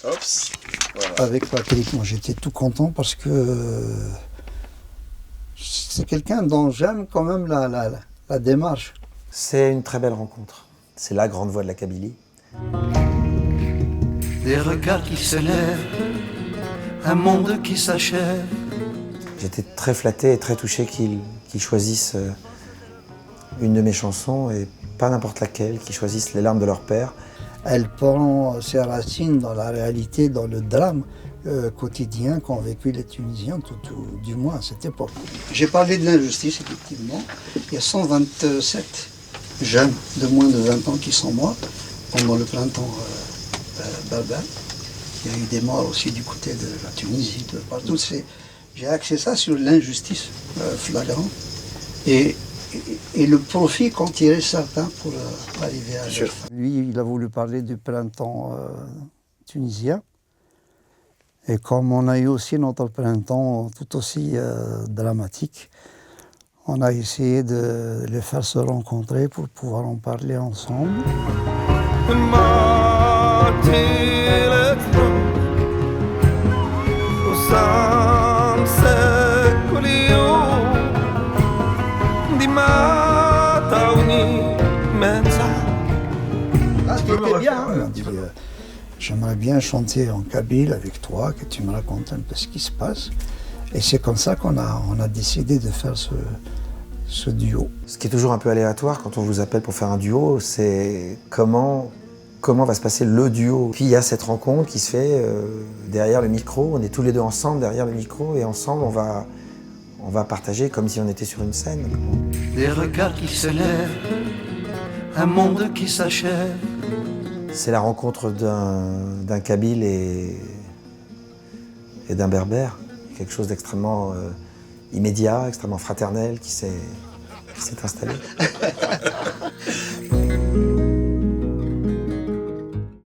Oups. Voilà. Avec Patrick, moi j'étais tout content parce que c'est quelqu'un dont j'aime quand même la démarche. C'est une très belle rencontre. C'est la grande voix de la Kabylie. Des regards qui se lèvent, un monde qui s'achève. J'étais très flatté et très touché qu'ils choisissent une de mes chansons et pas n'importe laquelle, qu'ils choisissent Les larmes de leur père. Elle prend ses racines dans la réalité, dans le drame quotidien qu'ont vécu les Tunisiens, du moins à cette époque. J'ai parlé de l'injustice, effectivement. Il y a 127 jeunes de moins de 20 ans qui sont morts pendant le printemps berbère. Il y a eu des morts aussi du côté de la Tunisie, de partout. J'ai axé ça sur l'injustice flagrante et le profit qu'ont tiré certains pour arriver à leur fin. Lui, il a voulu parler du printemps tunisien. Et comme on a eu aussi notre printemps tout aussi dramatique, on a essayé de les faire se rencontrer pour pouvoir en parler ensemble. C'était bien. Il m'a dit, j'aimerais bien chanter en kabyle avec toi, que tu me racontes un peu ce qui se passe. Et c'est comme ça qu'on a décidé de faire ce duo. Ce qui est toujours un peu aléatoire quand on vous appelle pour faire un duo, c'est comment va se passer le duo. Puis il y a cette rencontre qui se fait derrière le micro, on est tous les deux ensemble derrière le micro et ensemble on va partager comme si on était sur une scène. Des regards qui se lèvent, un monde qui s'achève. C'est la rencontre d'un Kabyle et d'un Berbère, quelque chose d'extrêmement immédiat, extrêmement fraternel qui s'est installé.